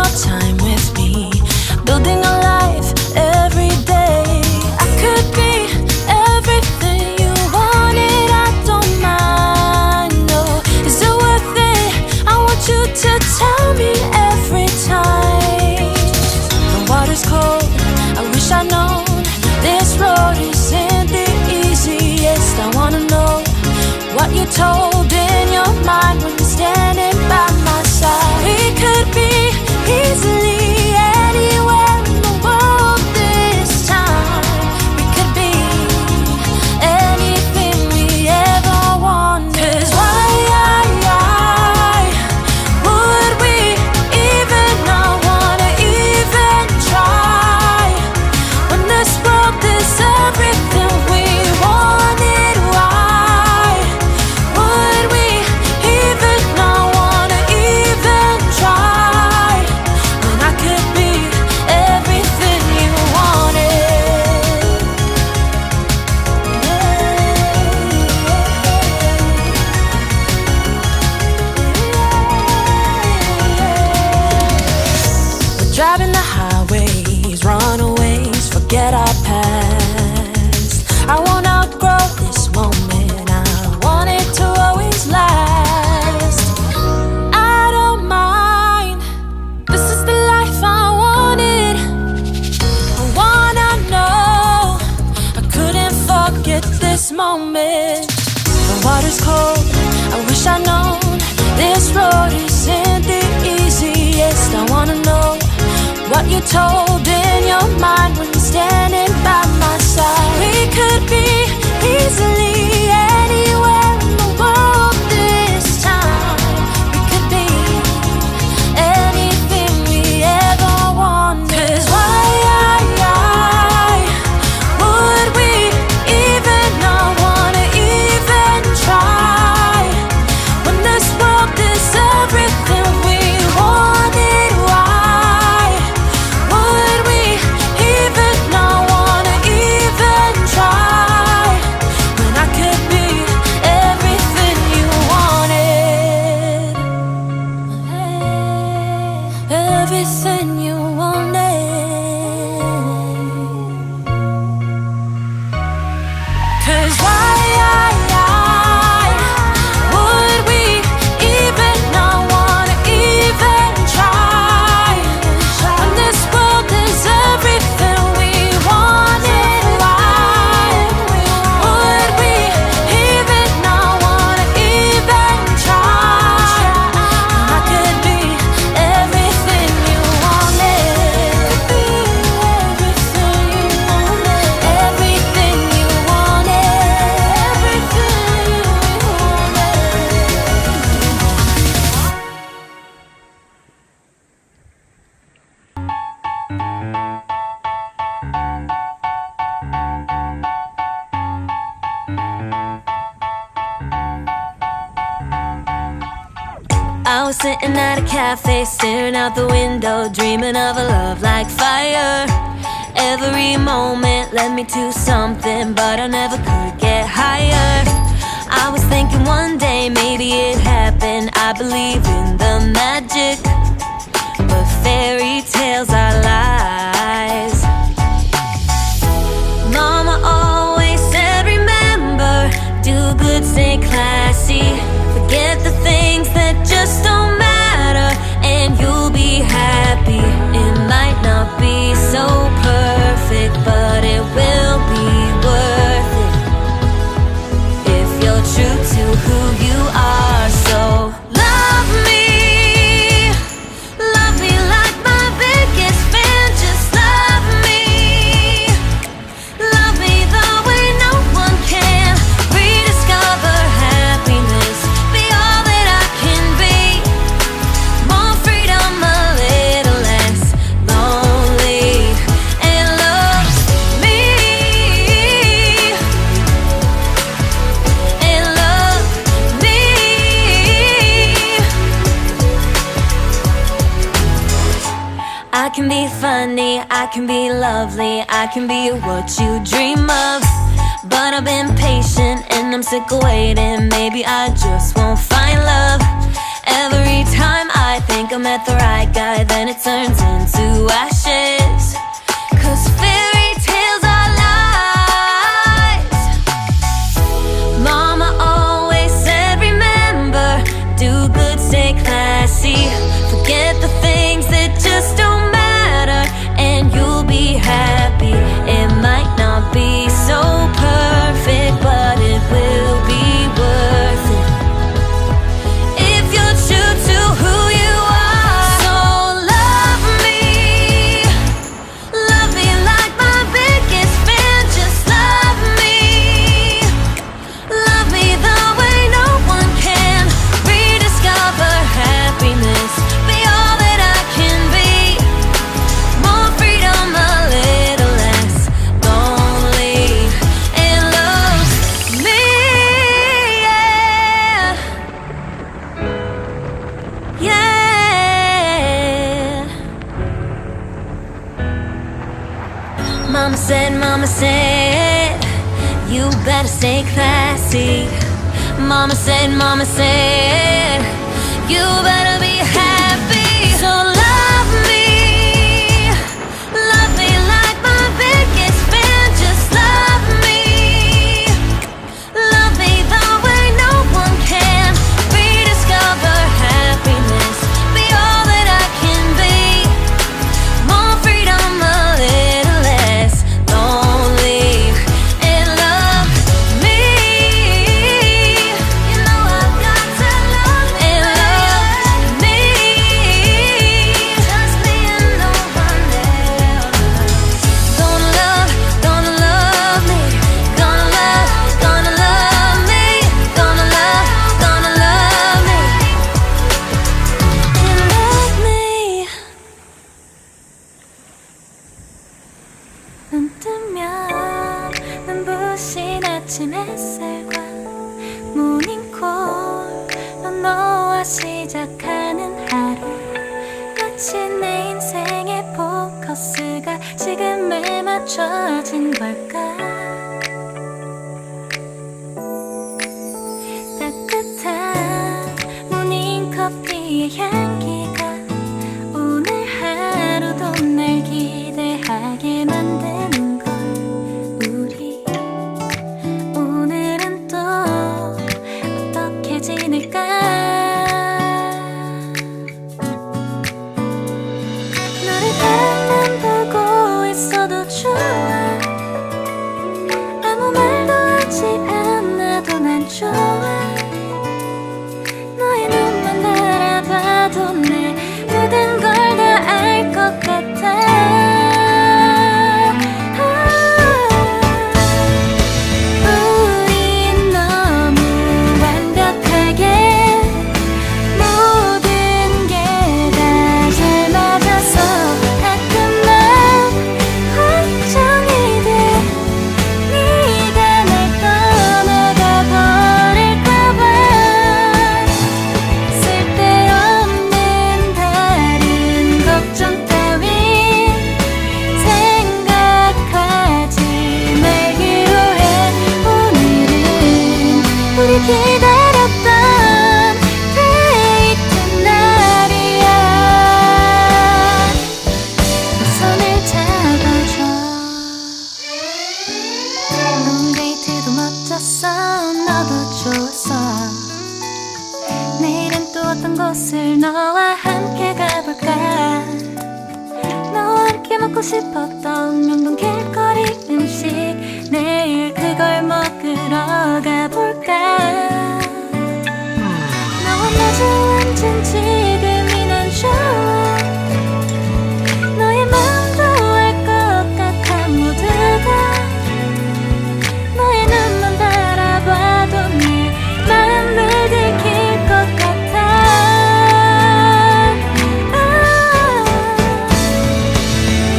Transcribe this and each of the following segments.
more time with me, building a life every day. I could be everything you wanted, I don't mind, no. Is it worth it? I want you to tell me every time. The water's cold, I wish I'd known this road isn't the easiest. I wanna know what you told in your mind when you're standing by my side. We could be easily anywhere in the world this time. We could be anything we ever wanted. 'Cause why would we even not wanna even try when this world is everything we wanted? Why would we even not wanna even try when I could be everything you wanted? We're driving the highways, runaways, forget our past. I won't outgrow this moment, I want it to always last. I don't mind, this is the life I wanted. I wanna know, I couldn't forget this moment. The water's cold, I wish I'd known this road isn't the easiest. I wanna know what you told in your mind when you're standing by my side. We could be easily anywhere in the world this time. We could be anything we ever wanted. 'Cause why would we even not wanna even try when this world is everything we wanted? Why would we even not wanna even try when I could be everything you wanted? Everything you wanted. 'Cause why would we even not wanna even try when this world is everything we wanted? Why would we even not wanna even try when I could be everything you wanted? Everything you wanted, everything you wanted, everything you I was sitting at a cafe, staring out the window, dreaming of a love like fire. Every moment led me to something, but I never could get higher. I was thinking one day maybe it happened. I believe in the magic, but fairy tales are lies. Mama always said, remember, do good, stay classy, forget the things that just don't matter, and you'll be happy. It might not be so perfect, but it will be worth it if you're true to who you are. So love me like my biggest fan. Just love me the way no one can. Rediscover happiness, be all that I can be. More freedom, a little less lonely, and love me, and love me. I can be funny, I can be lovely, I can be what you dream of. But I've been patient and I'm sick of waiting. Maybe I just won't find love. Every time I think think I met the right guy, then it turns into ashes. 'Cause fairy tales are lies. Mama always said, remember, do good, stay classy. Forget the things that just don't matter, and you'll be happy. It might not be so perfect, but it will be worth it. If you're true to who you are, so love me like my biggest fan. Just love me the way no one can. Rediscover happiness, be all that I can be. More freedom, a little less lonely, and love me, yeah. Mama said, you better stay classy. Mama said, you better be happy. So love me like my biggest fan. Just love me the way no one can. Rediscover happiness, be all that I can be. More freedom, a little less lonely, and love me. You know I've got to love and love me. Just me and no one else. Gonna love me. Gonna love me. Gonna love me. And love me. 눈 뜨면 눈부신 아침 햇살과 모닝콜로 너와 시작하는 하루, 마치 내 인생의 포커스가 지금에 맞춰진 걸까. 따뜻한 모닝커피의 향기가 오늘 하루도 날 기대하게 만드는 걸. 우리 오늘은 또 어떻게 지낼까. 너를 바라만 보고 있어도 좋아. 아무 말도 하지 않아도 난 좋아. 너의 눈만 바라봐도 내 모든 걸 다 알 것 같아. 우린 너무 완벽하게 모든 게 다 잘 맞아서 가끔 난 걱정이 돼. 네가 날 떠나가 버릴까봐. 쓸데없는 다른 걱정 따윈 생각하지 말기로 해. 오늘은 우리 기다렸던 데이트 날이야. 손을 잡아줘. 오늘 데이트도 멋졌어. 너도 좋았어. 내일은 또 어떤 곳을 너와 함께 가볼까. 너와 함께 먹고 싶었던 명동 길거리 음식, 내일 그걸 먹으러 가볼까. 너와 마주 앉은 지금이 난 좋아. 너의 마음도 알 것 같아. 모두가 너의 눈만 바라봐도 내 마음을 들킬 것 같아.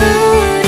우리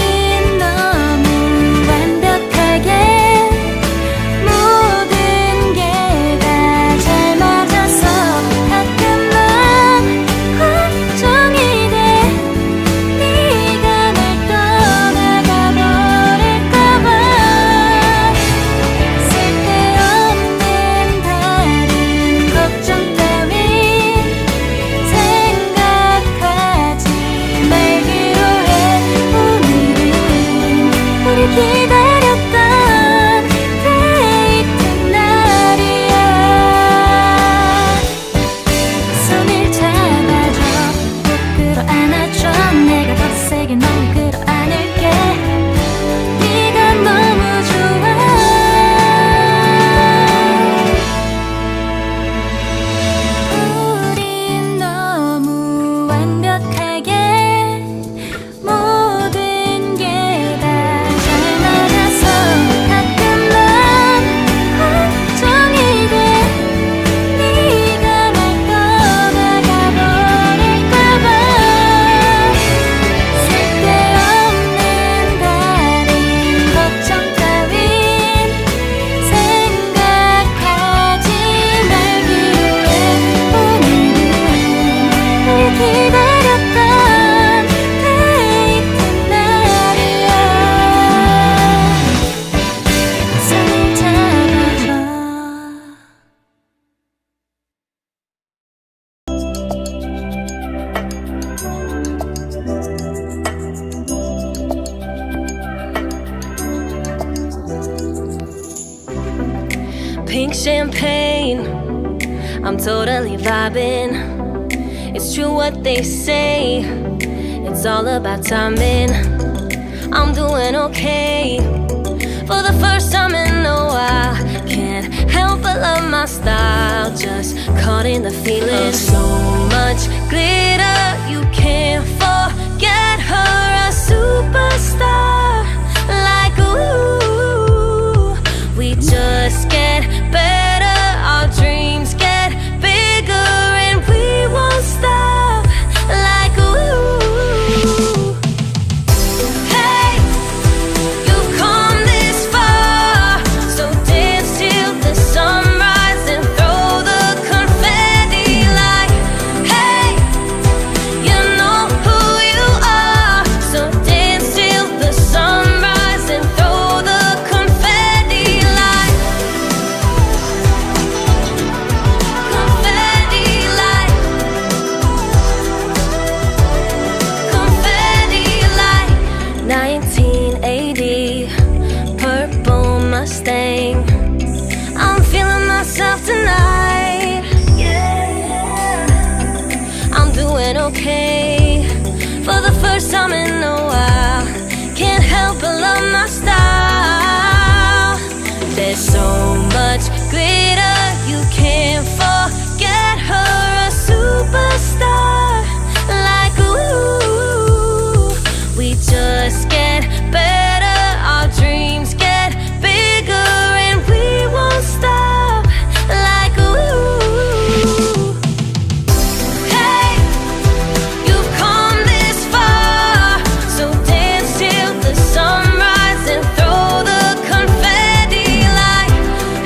champagne. I'm totally vibing. It's true what they say. It's all about timing. I'm doing okay. For the first time in a while, can't help but love my style. Just caught in the feeling. So much glitter, you can't forget her. A superstar, like ooh. We just get better, our dreams get bigger, and we won't stop, like ooh. Hey, you've come this far, so dance till the sunrise and throw the confetti like, hey, you know who you are, so dance till the sunrise and throw the confetti like, confetti like, confetti like 1980 purple Mustang. I'm feeling myself tonight. Yeah, I'm doing okay. For the first time in